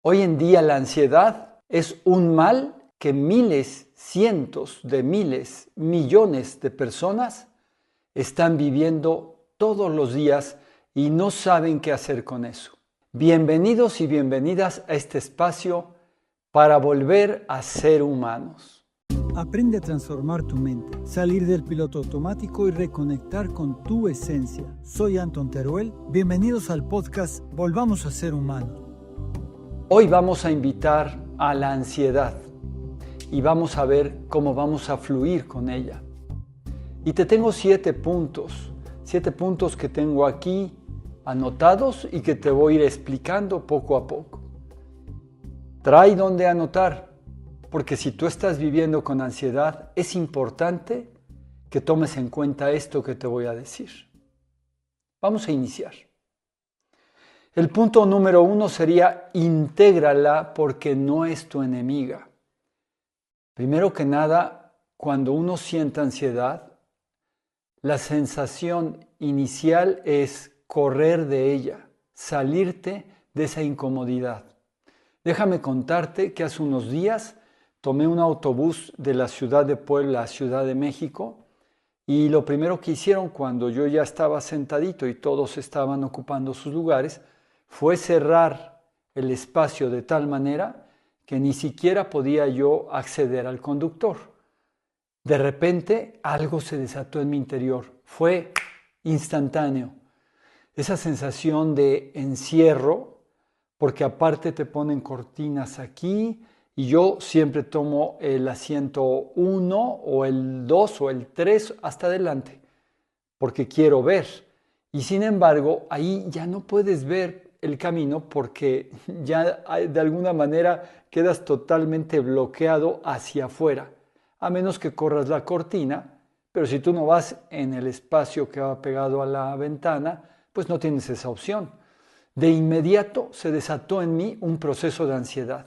Hoy en día la ansiedad es un mal que miles, cientos de miles, millones de personas están viviendo todos los días y no saben qué hacer con eso. Bienvenidos y bienvenidas a este espacio para volver a ser humanos. Aprende a transformar tu mente, salir del piloto automático y reconectar con tu esencia. Soy Anton Teruel. Bienvenidos al podcast Volvamos a ser humanos. Hoy vamos a invitar a la ansiedad y vamos a ver cómo vamos a fluir con ella. Y te tengo 7 puntos que tengo aquí anotados y que te voy a ir explicando poco a poco. Trae donde anotar, porque si tú estás viviendo con ansiedad, es importante que tomes en cuenta esto que te voy a decir. Vamos a iniciar. El punto número 1 sería intégrala porque no es tu enemiga. Primero que nada, cuando uno siente ansiedad, la sensación inicial es correr de ella, salirte de esa incomodidad. Déjame contarte que hace unos días tomé un autobús de la ciudad de Puebla a Ciudad de México y lo primero que hicieron cuando yo ya estaba sentadito y todos estaban ocupando sus lugares fue cerrar el espacio de tal manera que ni siquiera podía yo acceder al conductor. De repente algo se desató en mi interior, fue instantáneo. Esa sensación de encierro, porque aparte te ponen cortinas aquí y yo siempre tomo el asiento 1 o el 2 o el 3 hasta adelante, porque quiero ver. Y sin embargo, ahí ya no puedes ver el camino porque ya de alguna manera quedas totalmente bloqueado hacia afuera, a menos que corras la cortina, pero si tú no vas en el espacio que va pegado a la ventana, pues no tienes esa opción. De inmediato se desató en mí un proceso de ansiedad.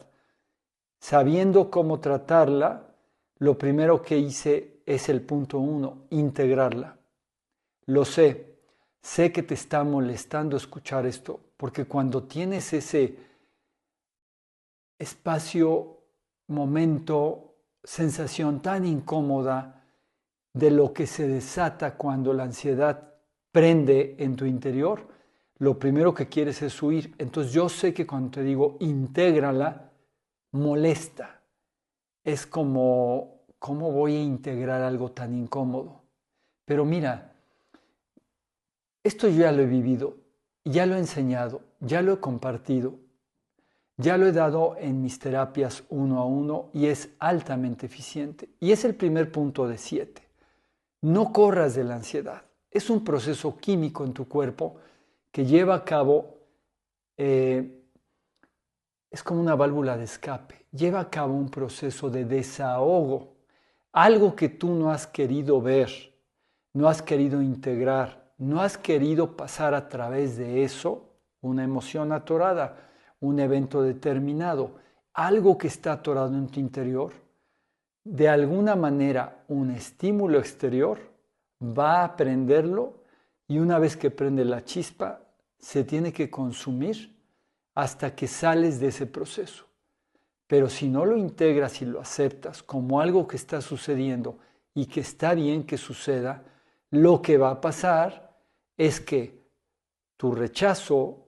Sabiendo cómo tratarla, lo primero que hice es el punto 1, integrarla. Lo sé que te está molestando escuchar esto, porque cuando tienes ese espacio, momento, sensación tan incómoda de lo que se desata cuando la ansiedad prende en tu interior, lo primero que quieres es huir. Entonces yo sé que cuando te digo intégrala, molesta. Es como, ¿cómo voy a integrar algo tan incómodo? Pero mira, esto yo ya lo he vivido, ya lo he enseñado, ya lo he compartido, ya lo he dado en mis terapias 1 a 1 y es altamente eficiente. Y es el primer punto de 7. No corras de la ansiedad. Es un proceso químico en tu cuerpo que lleva a cabo, es como una válvula de escape, lleva a cabo un proceso de desahogo, algo que tú no has querido ver, no has querido integrar, no has querido pasar a través de eso, una emoción atorada, un evento determinado, algo que está atorado en tu interior, de alguna manera un estímulo exterior va a prenderlo y una vez que prende la chispa se tiene que consumir hasta que sales de ese proceso. Pero si no lo integras y lo aceptas como algo que está sucediendo y que está bien que suceda, lo que va a pasar es que tu rechazo,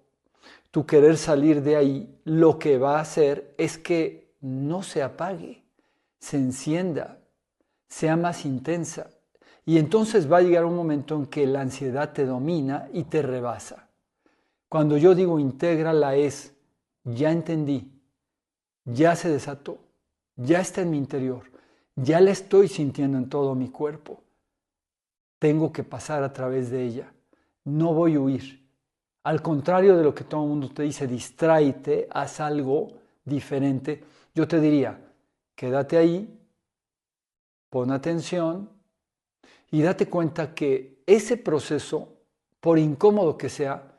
tu querer salir de ahí, lo que va a hacer es que no se apague, se encienda, sea más intensa. Y entonces va a llegar un momento en que la ansiedad te domina y te rebasa. Cuando yo digo intégrala es, ya entendí, ya se desató, ya está en mi interior, ya la estoy sintiendo en todo mi cuerpo. Tengo que pasar a través de ella, no voy a huir. Al contrario de lo que todo el mundo te dice, distráete, haz algo diferente, yo te diría, quédate ahí, pon atención y date cuenta que ese proceso, por incómodo que sea,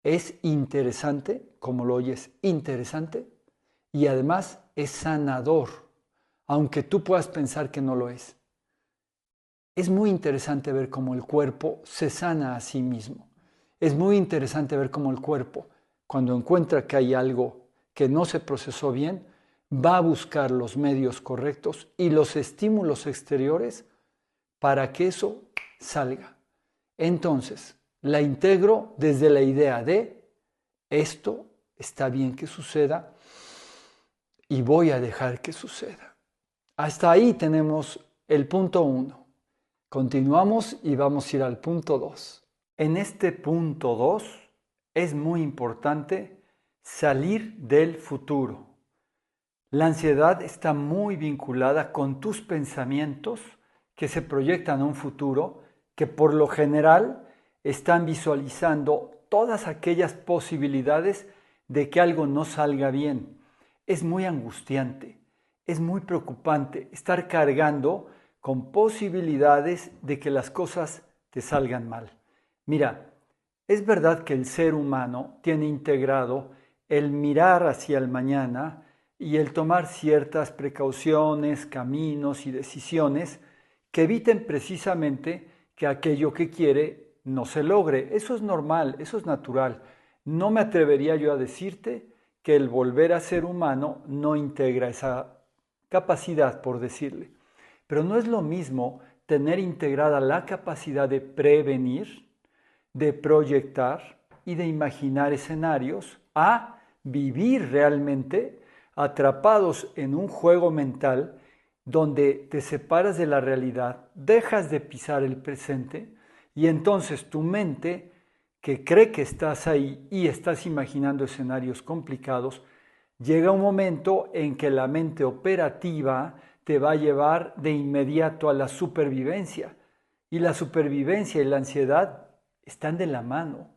es interesante, como lo oyes, interesante, y además es sanador, aunque tú puedas pensar que no lo es. Es muy interesante ver cómo el cuerpo se sana a sí mismo. Es muy interesante ver cómo el cuerpo, cuando encuentra que hay algo que no se procesó bien, va a buscar los medios correctos y los estímulos exteriores para que eso salga. Entonces, la integro desde la idea de esto está bien que suceda y voy a dejar que suceda. Hasta ahí tenemos el punto 1. Continuamos y vamos a ir al punto 2. En este punto 2 es muy importante salir del futuro. La ansiedad está muy vinculada con tus pensamientos que se proyectan a un futuro que por lo general están visualizando todas aquellas posibilidades de que algo no salga bien. Es muy angustiante, es muy preocupante estar cargando con posibilidades de que las cosas te salgan mal. Mira, es verdad que el ser humano tiene integrado el mirar hacia el mañana y el tomar ciertas precauciones, caminos y decisiones que eviten precisamente que aquello que quiere no se logre. Eso es normal, eso es natural. No me atrevería yo a decirte que el volver a ser humano no integra esa capacidad, por decirle. Pero no es lo mismo tener integrada la capacidad de prevenir, de proyectar y de imaginar escenarios a vivir realmente atrapados en un juego mental donde te separas de la realidad, dejas de pisar el presente y entonces tu mente, que cree que estás ahí y estás imaginando escenarios complicados, llega un momento en que la mente operativa te va a llevar de inmediato a la supervivencia. Y la supervivencia y la ansiedad están de la mano.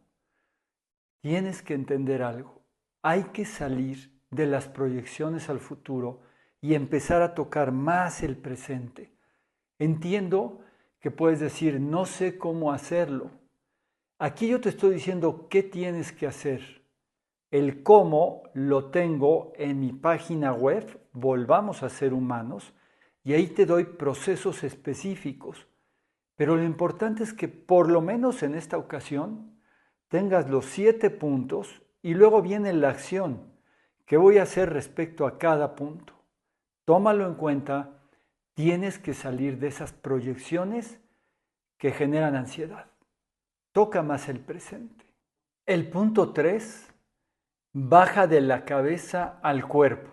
Tienes que entender algo. Hay que salir de las proyecciones al futuro y empezar a tocar más el presente. Entiendo que puedes decir, no sé cómo hacerlo. Aquí yo te estoy diciendo qué tienes que hacer. El cómo lo tengo en mi página web, Volvamos a Ser Humanos, y ahí te doy procesos específicos. Pero lo importante es que por lo menos en esta ocasión tengas los 7 puntos y luego viene la acción. ¿Qué voy a hacer respecto a cada punto? Tómalo en cuenta, tienes que salir de esas proyecciones que generan ansiedad. Toca más el presente. El punto 3, baja de la cabeza al cuerpo.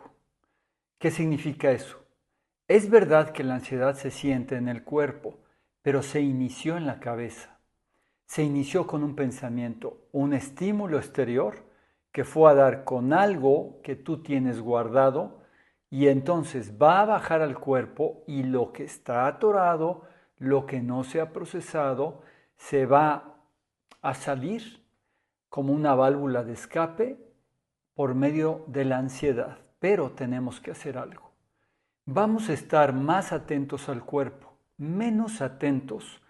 ¿Qué significa eso? Es verdad que la ansiedad se siente en el cuerpo, pero se inició en la cabeza. Se inició con un pensamiento, un estímulo exterior que fue a dar con algo que tú tienes guardado y entonces va a bajar al cuerpo y lo que está atorado, lo que no se ha procesado, se va a salir como una válvula de escape por medio de la ansiedad. Pero tenemos que hacer algo. Vamos a estar más atentos al cuerpo, menos atentos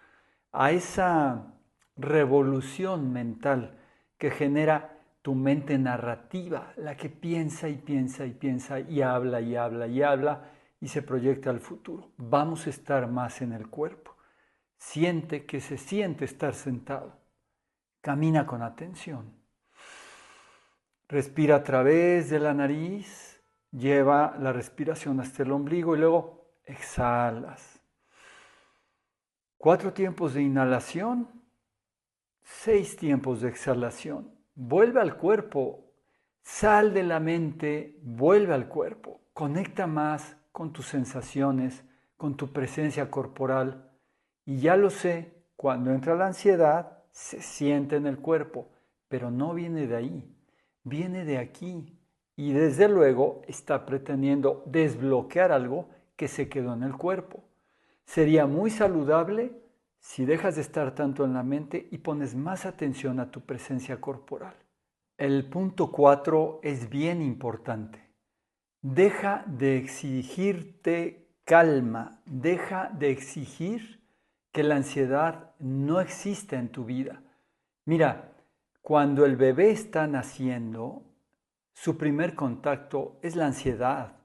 a esa revolución mental que genera tu mente narrativa, la que piensa y piensa y piensa y habla y habla y habla y se proyecta al futuro. Vamos a estar más en el cuerpo. Siente que se siente estar sentado. Camina con atención. Respira a través de la nariz, lleva la respiración hasta el ombligo y luego exhalas. 4 tiempos de inhalación, 6 tiempos de exhalación. Vuelve al cuerpo, sal de la mente, vuelve al cuerpo. Conecta más con tus sensaciones, con tu presencia corporal. Y ya lo sé, cuando entra la ansiedad, se siente en el cuerpo, pero no viene de ahí, viene de aquí. Y desde luego está pretendiendo desbloquear algo que se quedó en el cuerpo. Sería muy saludable si dejas de estar tanto en la mente y pones más atención a tu presencia corporal. El punto 4 es bien importante. Deja de exigirte calma, deja de exigir que la ansiedad no exista en tu vida. Mira, cuando el bebé está naciendo, su primer contacto es la ansiedad.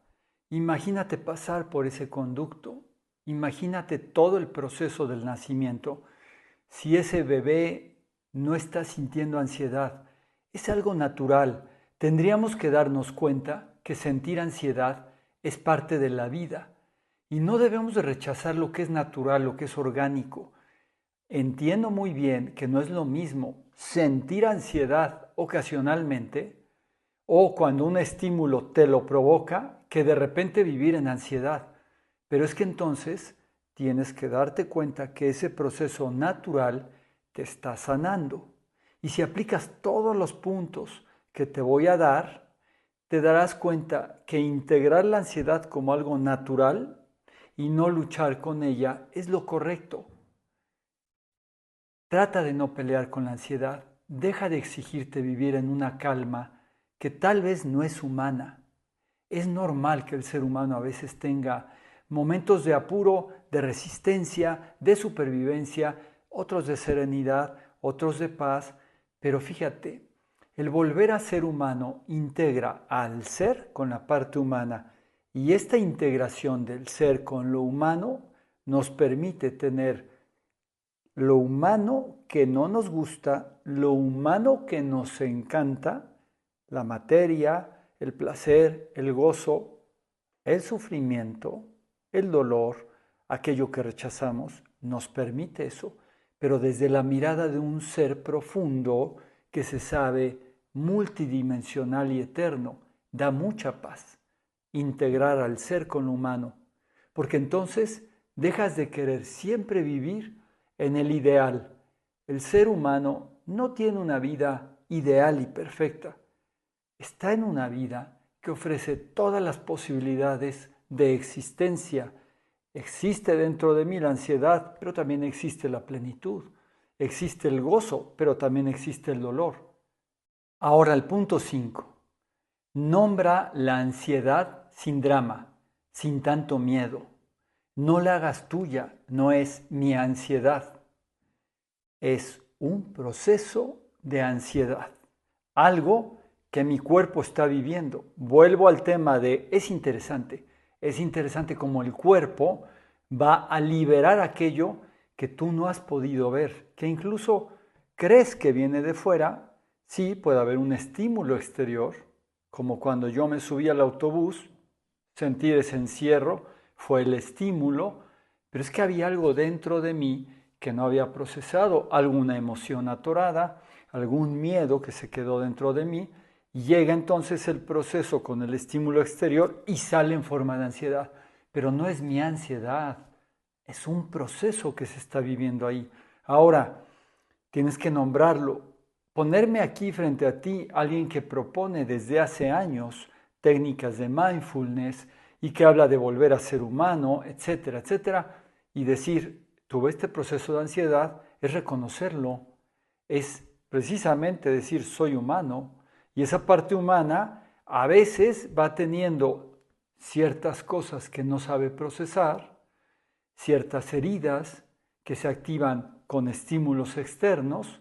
Imagínate pasar por ese conducto. Imagínate todo el proceso del nacimiento. Si ese bebé no está sintiendo ansiedad, es algo natural, tendríamos que darnos cuenta que sentir ansiedad es parte de la vida y no debemos de rechazar lo que es natural, lo que es orgánico. Entiendo muy bien que no es lo mismo sentir ansiedad ocasionalmente o cuando un estímulo te lo provoca que de repente vivir en ansiedad. Pero es que entonces tienes que darte cuenta que ese proceso natural te está sanando. Y si aplicas todos los puntos que te voy a dar, te darás cuenta que integrar la ansiedad como algo natural y no luchar con ella es lo correcto. Trata de no pelear con la ansiedad. Deja de exigirte vivir en una calma que tal vez no es humana. Es normal que el ser humano a veces tenga momentos de apuro, de resistencia, de supervivencia, otros de serenidad, otros de paz, pero fíjate, el volver a ser humano integra al ser con la parte humana y esta integración del ser con lo humano nos permite tener lo humano que no nos gusta, lo humano que nos encanta, la materia, el placer, el gozo, el sufrimiento, el dolor, aquello que rechazamos, nos permite eso, pero desde la mirada de un ser profundo que se sabe multidimensional y eterno, da mucha paz integrar al ser con lo humano, porque entonces dejas de querer siempre vivir en el ideal. El ser humano no tiene una vida ideal y perfecta, está en una vida que ofrece todas las posibilidades de existencia. Existe dentro de mí la ansiedad, pero también existe la plenitud. Existe el gozo, pero también existe el dolor. Ahora el punto 5. Nombra la ansiedad sin drama, sin tanto miedo. No la hagas tuya, no es mi ansiedad. Es un proceso de ansiedad. Algo que mi cuerpo está viviendo. Vuelvo al tema de, es interesante cómo el cuerpo va a liberar aquello que tú no has podido ver, que incluso crees que viene de fuera. Sí, puede haber un estímulo exterior, como cuando yo me subí al autobús, sentí ese encierro, fue el estímulo, pero es que había algo dentro de mí que no había procesado, alguna emoción atorada, algún miedo que se quedó dentro de mí, y llega entonces el proceso con el estímulo exterior y sale en forma de ansiedad. Pero no es mi ansiedad, es un proceso que se está viviendo ahí. Ahora, tienes que nombrarlo. Ponerme aquí frente a ti, alguien que propone desde hace años técnicas de mindfulness y que habla de volver a ser humano, etcétera, etcétera, y decir, tuve este proceso de ansiedad, es reconocerlo, es precisamente decir, soy humano, y esa parte humana a veces va teniendo ciertas cosas que no sabe procesar, ciertas heridas que se activan con estímulos externos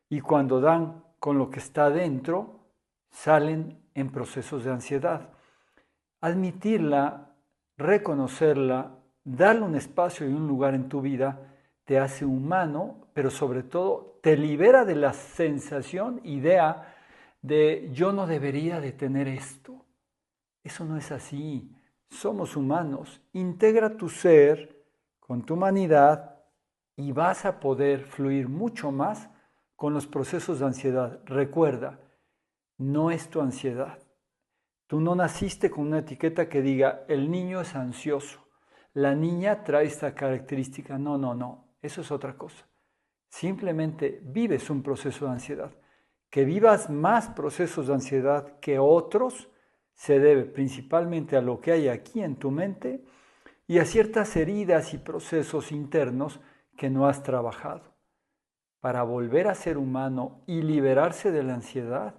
y cuando dan con lo que está dentro, salen en procesos de ansiedad. Admitirla, reconocerla, darle un espacio y un lugar en tu vida te hace humano, pero sobre todo te libera de la sensación, idea de yo no debería de tener esto. Eso no es así. Somos humanos. Integra tu ser con tu humanidad y vas a poder fluir mucho más con los procesos de ansiedad. Recuerda, no es tu ansiedad. Tú no naciste con una etiqueta que diga, el niño es ansioso, la niña trae esta característica. No, eso es otra cosa. Simplemente vives un proceso de ansiedad. Que vivas más procesos de ansiedad que otros se debe principalmente a lo que hay aquí en tu mente y a ciertas heridas y procesos internos que no has trabajado. Para volver a ser humano y liberarse de la ansiedad,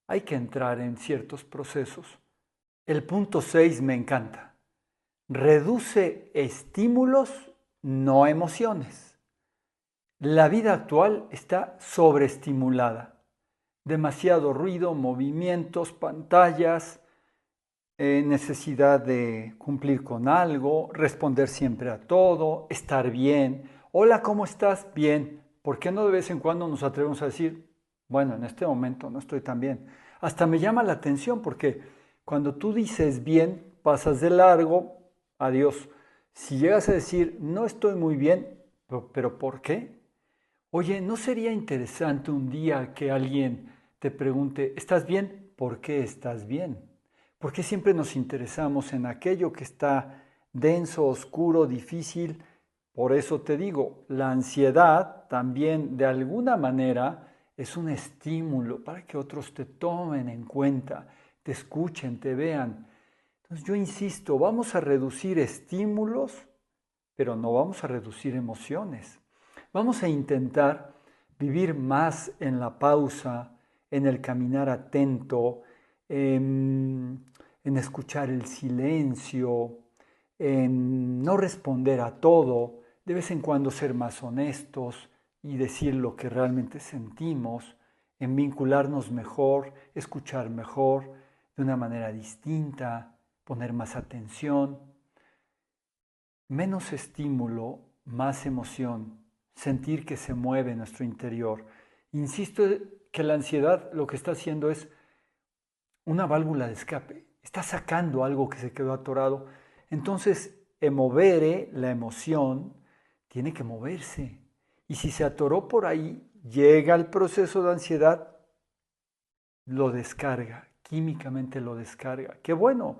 hay que entrar en ciertos procesos. El punto 6 me encanta. Reduce estímulos, no emociones. La vida actual está sobreestimulada. Demasiado ruido, movimientos, pantallas, necesidad de cumplir con algo, responder siempre a todo, estar bien. Hola, ¿cómo estás? Bien. ¿Por qué no de vez en cuando nos atrevemos a decir, bueno, en este momento no estoy tan bien? Hasta me llama la atención porque cuando tú dices bien, pasas de largo, adiós. Si llegas a decir, no estoy muy bien, pero ¿por qué? Oye, ¿no sería interesante un día que alguien te pregunte, ¿estás bien? ¿Por qué estás bien? ¿Por qué siempre nos interesamos en aquello que está denso, oscuro, difícil? Por eso te digo, la ansiedad también de alguna manera es un estímulo para que otros te tomen en cuenta, te escuchen, te vean. Entonces yo insisto, vamos a reducir estímulos, pero no vamos a reducir emociones. Vamos a intentar vivir más en la pausa, en el caminar atento, en escuchar el silencio, en no responder a todo, de vez en cuando ser más honestos y decir lo que realmente sentimos, en vincularnos mejor, escuchar mejor, de una manera distinta, poner más atención, menos estímulo, más emoción, sentir que se mueve nuestro interior. Insisto que la ansiedad lo que está haciendo es una válvula de escape, está sacando algo que se quedó atorado. Entonces, mover la emoción tiene que moverse. Y si se atoró por ahí, llega el proceso de ansiedad, lo descarga, químicamente lo descarga. Qué bueno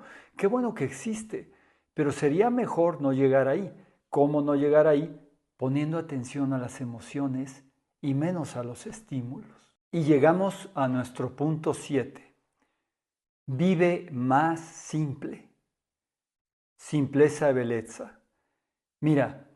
que existe, pero sería mejor no llegar ahí. ¿Cómo no llegar ahí? Poniendo atención a las emociones y menos a los estímulos. Y llegamos a nuestro punto 7. Vive más simple. Simpleza y belleza. Mira,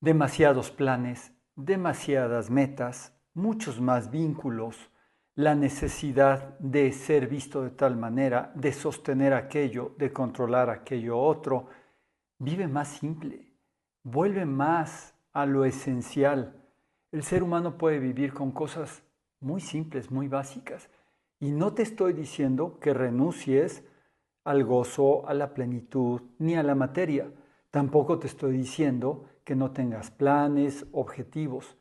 demasiados planes, demasiadas metas, muchos más vínculos, la necesidad de ser visto de tal manera, de sostener aquello, de controlar aquello otro. Vive más simple, vuelve más a lo esencial. El ser humano puede vivir con cosas muy simples, muy básicas. Y no te estoy diciendo que renuncies al gozo, a la plenitud, ni a la materia. Tampoco te estoy diciendo que no tengas planes, objetivos.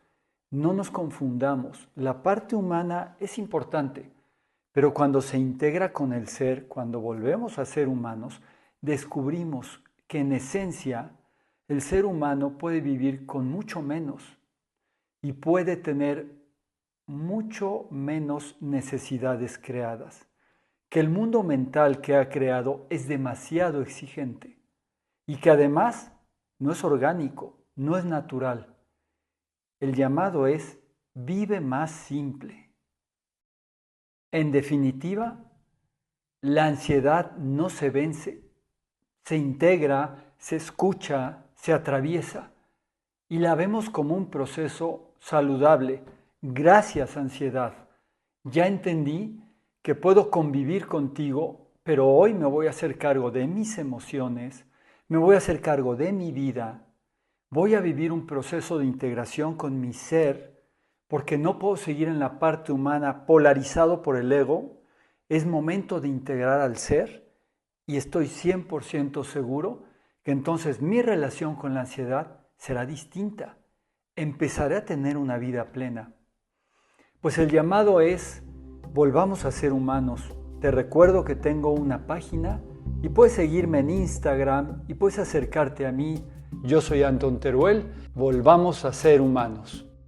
No nos confundamos. La parte humana es importante, pero cuando se integra con el ser, cuando volvemos a ser humanos, descubrimos que en esencia el ser humano puede vivir con mucho menos y puede tener mucho menos necesidades creadas, que el mundo mental que ha creado es demasiado exigente y que además no es orgánico, no es natural. El llamado es vive más simple. En definitiva, la ansiedad no se vence, se integra, se escucha, se atraviesa y la vemos como un proceso saludable. Gracias, ansiedad. Ya entendí que puedo convivir contigo, pero hoy me voy a hacer cargo de mis emociones, me voy a hacer cargo de mi vida, voy a vivir un proceso de integración con mi ser, porque no puedo seguir en la parte humana polarizado por el ego. Es momento de integrar al ser y estoy 100% seguro que entonces mi relación con la ansiedad será distinta. Empezaré a tener una vida plena. Pues el llamado es, volvamos a ser humanos. Te recuerdo que tengo una página y puedes seguirme en Instagram y puedes acercarte a mí. Yo soy Anton Teruel. Volvamos a ser humanos.